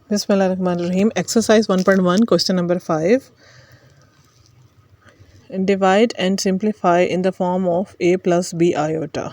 Bismillahirrahmanirrahim. Exercise 1.1, question number 5. Divide and simplify in the form of a plus b iota.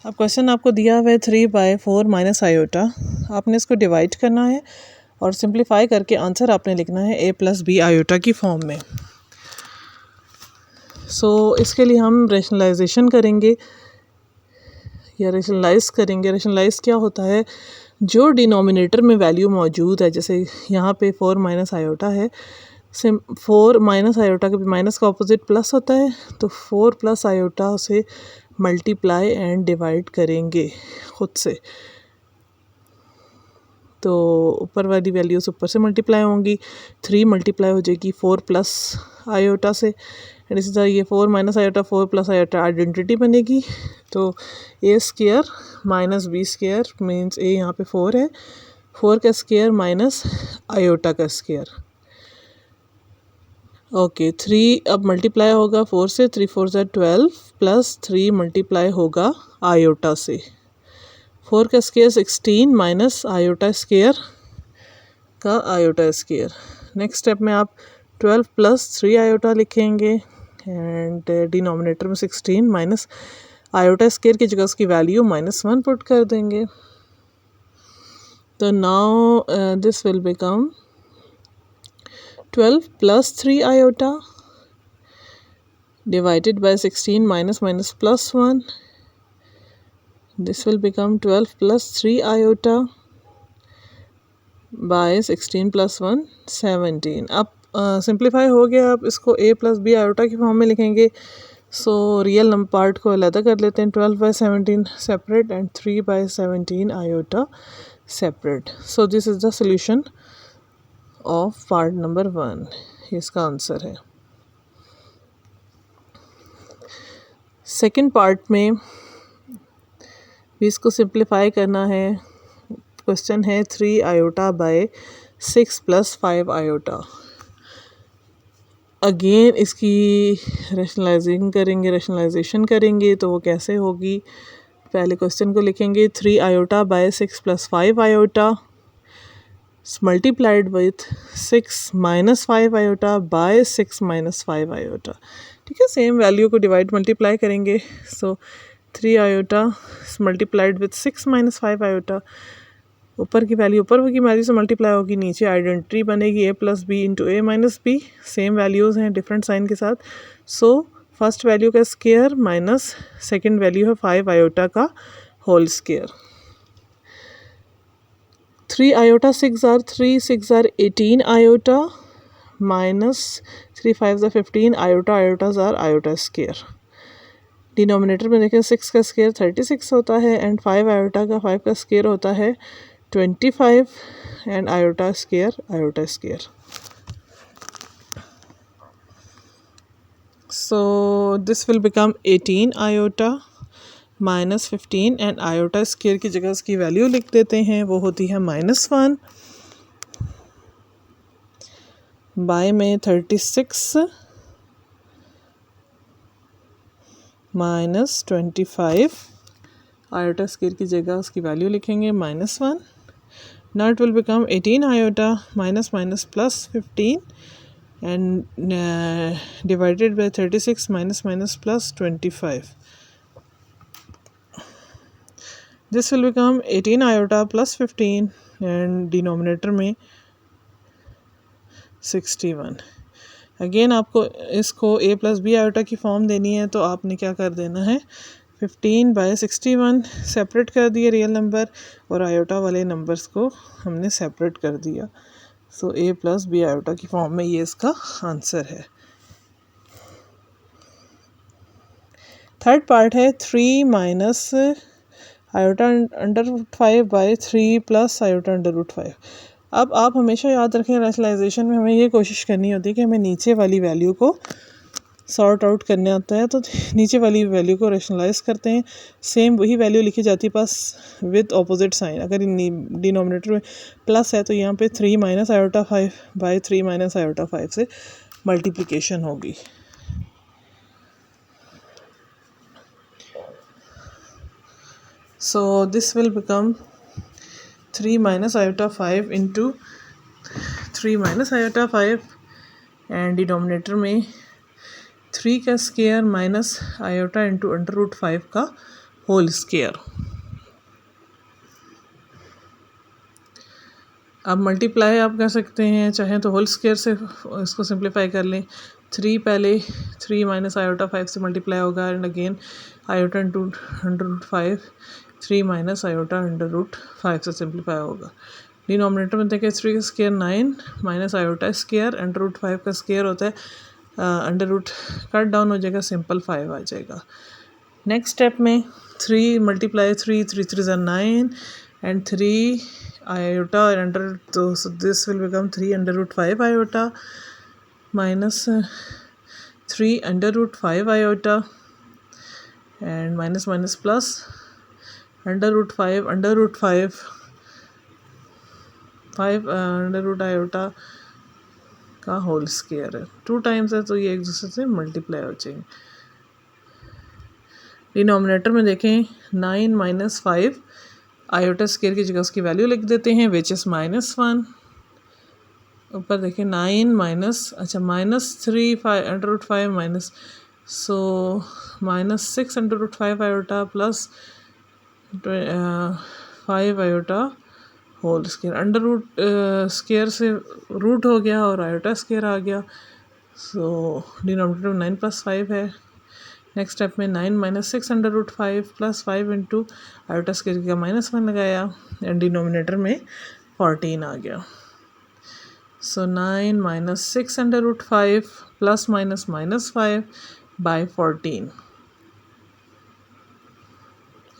अब question आपको दिया हुआ है 3/4 minus iota. आपने इसको डिवाइड करना है और सिंप्लीफाई करके आंसर आपने लिखना है a प्लस बी आयोटा की फॉर्म में. इसके लिए हम रेशनलाइजेशन करेंगे या रेशनलाइज करेंगे. रेशनलाइज क्या होता है, जो डिनोमिनेटर में वैल्यू मौजूद है, जैसे यहाँ पे 4 माइनस आयोटा है, 4 माइनस आयोटा के माइनस का ऑपोजिट प्लस होता है, तो 4 प्लस आयोटा से मल्टीप्लाई एंड डिवाइड करेंगे खुद से. तो ऊपर वाली वैल्यूज़ ऊपर से मल्टीप्लाई होंगी, 3 मल्टीप्लाई हो जाएगी 4 प्लस आयोटा से, एंड इसी तरह ये 4 minus iota 4 plus iota identity बनेगी. तो A square minus B square means A यहाँ पे 4 है, 4 का स्क्वायर माइनस आयोटा का स्क्वायर. ओके 3 अब मल्टीप्लाई होगा 4 से, 3 4 ज़ा 12 प्लस 3 मल्टीप्लाई होगा आयोटा से. 4 का स्क्वायर 16 माइनस आयोटा स्क्वायर का आयोटा स्क्वायर. नेक्स्ट स्टेप में आप 12 प्लस 3 आयोटा लिखेंगे एंड डिनोमिनेटर में 16 माइनस आयोटा स्क्वायर की जगह उसकी वैल्यू -1 पुट कर देंगे. तो now this will become 12 plus 3 iota divided by 16 minus plus 1. This will become 12 plus 3 iota by 16 plus 1 17. अब सिंप्लीफाई हो गया. अब इसको a प्लस बी आयोटा की फॉर्म में लिखेंगे. सो रियल नंबर पार्ट को अलग कर लेते हैं. 12/17 separate and 3/17 iota separate. So this is the solution of part number 1. इसका आंसर है. सेकंड पार्ट में भी इसको सिंप्लीफाई करना है. क्वेश्चन है 3 iota by 6 plus 5 iota. Again इसकी रेशनलाइजेशन करेंगे तो वो कैसे होगी. पहले क्वेश्चन को लिखेंगे 3 iota by 6 plus 5 iota multiplied with 6 minus 5 iota by 6 minus 5 iota. ठीक है, सेम वैल्यू को डिवाइड मल्टीप्लाई करेंगे. So 3 iota multiplied with 6 minus 5 iota. ऊपर की वैल्यू ऊपर की वैल्यू से मल्टीप्लाई होगी, नीचे आइडेंटिटी बनेगी a plus B into A minus B. Same values हैं डिफरेंट साइन के साथ. सो फर्स्ट वैल्यू का स्क्वायर माइनस सेकेंड वैल्यू है 5 आयोटा का whole square. 3 iota 6 are 3 6 are 18 iota minus 3 5 are 15 iota are iota square. Denominator में देखें 6 का square 36 होता है एंड 5 आयोटा का 5 का स्क्वायर होता है 25 and iota square. So this will become 18 iota minus 15 and iota square की जगह उसकी वैल्यू लिख देते हैं, वो होती है -1 बाय में 36 माइनस 25. आयोटा स्क्वायर की जगह उसकी वैल्यू लिखेंगे -1. Now it will become 18 iota minus minus plus 15 and divided by 36 minus minus plus 25. This will become 18 iota plus 15 and denominator में 61. अगेन आपको इसको a प्लस बी आयोटा की form देनी है, तो आपने क्या कर देना है, 15/61 सेपरेट कर दिए रियल नंबर और आयोटा वाले नंबर्स को हमने सेपरेट कर दिया. So a plus B iota की फॉर्म में ये इसका आंसर है. थर्ड पार्ट है 3 minus iota under root 5 by 3 plus iota under root 5. अब आप हमेशा याद रखें रैशनलाइजेशन में हमें ये कोशिश करनी होती है कि हमें नीचे वाली वैल्यू को सॉर्ट आउट करने आता है, तो नीचे वाली वैल्यू को रैशनलाइज करते हैं. सेम वही वैल्यू लिखी जाती है पास विद ऑपोजिट साइन. अगर डिनोमिनेटर में प्लस है तो यहाँ पे 3 minus iota 5 by 3 minus iota 5 से मल्टीप्लिकेशन होगी. So this will become 3 minus iota 5 into 3 minus iota 5 and denominator में 3 का square minus iota into under root 5 का होल स्केयर। अब मल्टीप्लाई आप कर सकते हैं, चाहे तो होल स्केयर से इसको सिंप्लीफाई कर लें। 3 पहले 3 माइनस आयोटा 5 से मल्टीप्लाई होगा and again iota into under root 5 3 minus iota under root 5 से सिंप्लीफाई होगा। डिनोमिनेटर में देखें 3 का square 9 minus iota square under root 5 का स्केयर होता है अंडर रूट कट डाउन हो जाएगा, सिंपल 5 आ जाएगा। नेक्स्ट स्टेप में 3 मल्टीप्लाई 3 3 3 ज़ा 9 and 3 iota and under, so this will become 3 under root 5 iota minus 3 under root 5 iota and minus minus plus under root 5 under root 5 under root iota का whole square है। 2 times है तो ये एक दूसरे से मल्टीप्लाई हो जाएंगे। डिनोमिनेटर में देखें 9 माइनस 5 आयोटा स्केयर की जगह उसकी वैल्यू लिख देते हैं विच इज़ -1। ऊपर देखें 9 minus minus 3 5 under root 5 minus so minus 6 under root 5 iota plus 5 iota whole square. Under root square से रूट हो गया और आयोटा स्केयर आ गया, सो डिनोमिनेटर में 9 + 5 है। नेक्स्ट स्टेप में 9 minus 6 under root 5 plus 5 into iota square का -1 लगाया एंड डिनोमिनेटर में 14 आ गया। So 9 minus 6 under root 5 plus minus -5 by 14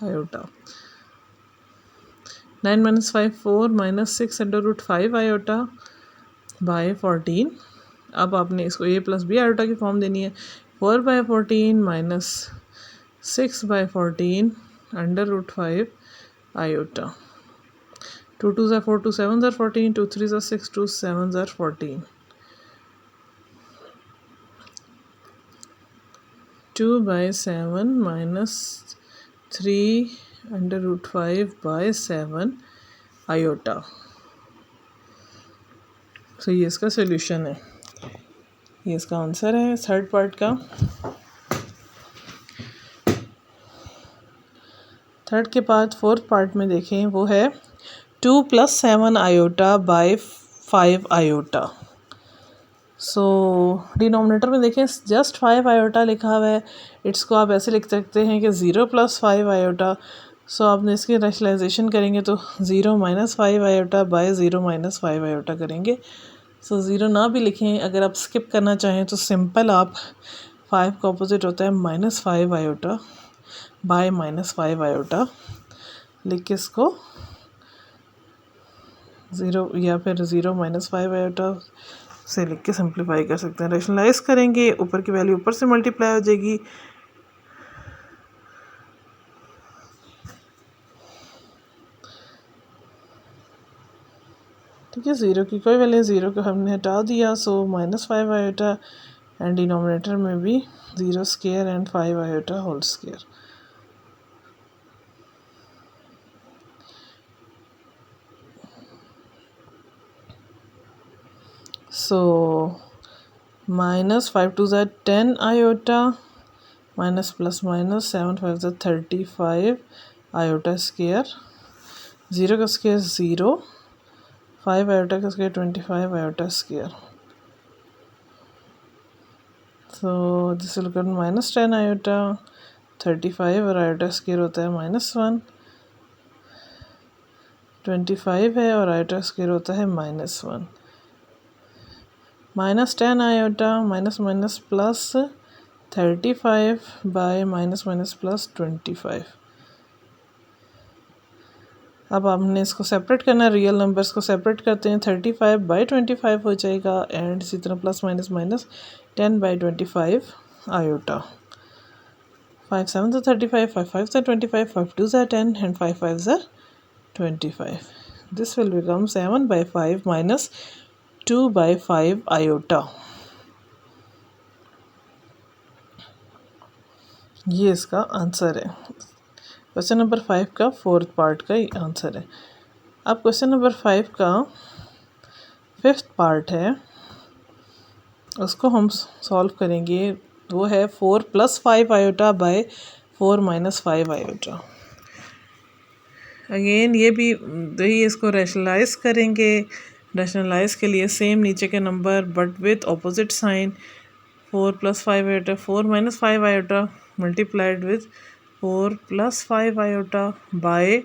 iota. 9 minus 5 4 minus 6 under root 5 iota by 14। अब आपने इसको a प्लस बी आयोटा की फॉर्म देनी है। 4 by 14 minus 6 by 14 under root 5 iota. 2 2 ज़ा 4 2 7 ज़ा 14 2 3 ज़ा 6 2 7 ज़ा 14 2 by 7 minus 3 under root 5 by 7 iota. तो ये इसका सोल्यूशन है, ये इसका आंसर है थर्ड पार्ट का। थर्ड के बाद फोर्थ पार्ट में देखें, वो है 2 + 7 iota by 5 iota. So denominator में देखें जस्ट 5 आयोटा लिखा हुआ है, इट्स को आप ऐसे लिख सकते हैं कि 0 + 5 आयोटा। सो आपने इसकी रैशनलाइजेशन करेंगे तो 0 - 5 आयोटा बाय 0 - 5 आयोटा करेंगे। सो 0 ना भी लिखें, अगर आप स्किप करना चाहें तो सिंपल आप 5 का अपोजिट होता है -5 आयोटा बाय -5 आयोटा लिख के इसको 0 या फिर 0 - 5 आयोटा से लिख के सिंप्लीफाई कर सकते हैं। रैशनलाइज करेंगे, ऊपर की वैल्यू ऊपर से मल्टीप्लाई हो जाएगी। ठीक है, 0 की कोई वैल्यू, 0 को हमने हटा दिया, सो -5 आयोटा एंड डिनोमिनेटर में भी 0 square and 5 iota whole square. So -5 2 ज़ा 10 आयोटा माइनस प्लस माइनस 7 5 ज़ा 35 आयोटा स्केयर। 0 का स्केयर 0, 5 आयोटा का square 25 iota square. So this will become -10 iota 35 और आयोटा स्केयर होता है -1। 25 है और आयोटा स्केयर होता है -1। -10 iota minus minus plus 35 bye minus minus plus 25। अब हमने इसको सेपरेट करना है, रियल नंबर्स को सेपरेट करते हैं। 35 बाय 25 हो जाएगा एंड इसी तरह plus minus minus 10 by 25 iota. 5 7 ज़ा 35 5 5 ज़ा 25 5 2 ज़ा 10 एंड 5 5 ज़ा 25। This will become 7 by 5 minus 2 by 5 iota. ये इसका आंसर है। क्वेश्चन नंबर 5 का फोर्थ पार्ट का आंसर है। अब क्वेश्चन नंबर 5 का 5th पार्ट है, उसको हम सॉल्व करेंगे। वो है 4 + 5 आयोटा बाय 4 - 5 आयोटा। अगेन ये भी वही, इसको रैशनलाइज करेंगे। रैशनलाइज के लिए सेम नीचे के number but with opposite sign. 4 + 5 iota 4 - 5 iota multiplied with 4 + 5 iota by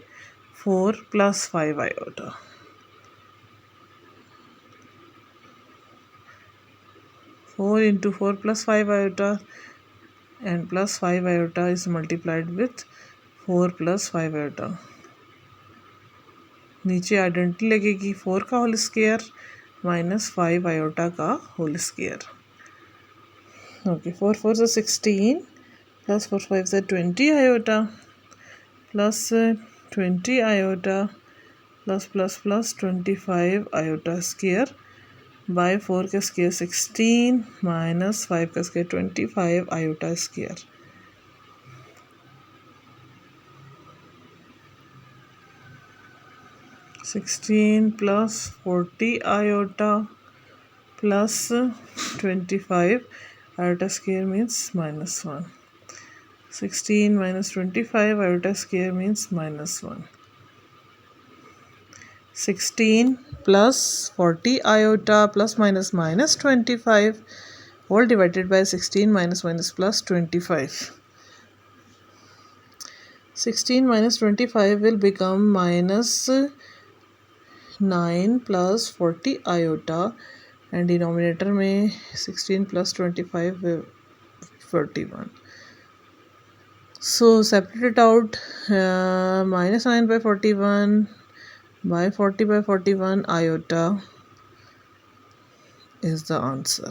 4 + 5 iota. Four into 4 + 5 iota and plus 5 iota is multiplied with 4 + 5 iota। नीचे आइडेंटिटी लगेगी 4 का होल स्क्वायर माइनस 5 आयोटा का होल स्क्वायर। ओके, 4 4 से 16 plus 4 5 से 20 iota plus 20 iota plus plus plus 25 iota square by 4 का square 16 minus 5 का square 25 iota square. Sixteen plus 40 iota plus 25 iota square means -1। 16 - 25 iota square means -1। 16 plus 40 iota plus minus minus 25 all divided by 16 minus minus plus 25. 16 minus 25 will become minus 9 plus 40 iota and denominator में 16 plus 25 41. So separate it out, -9 by 41 by 40 by 41 iota is the answer.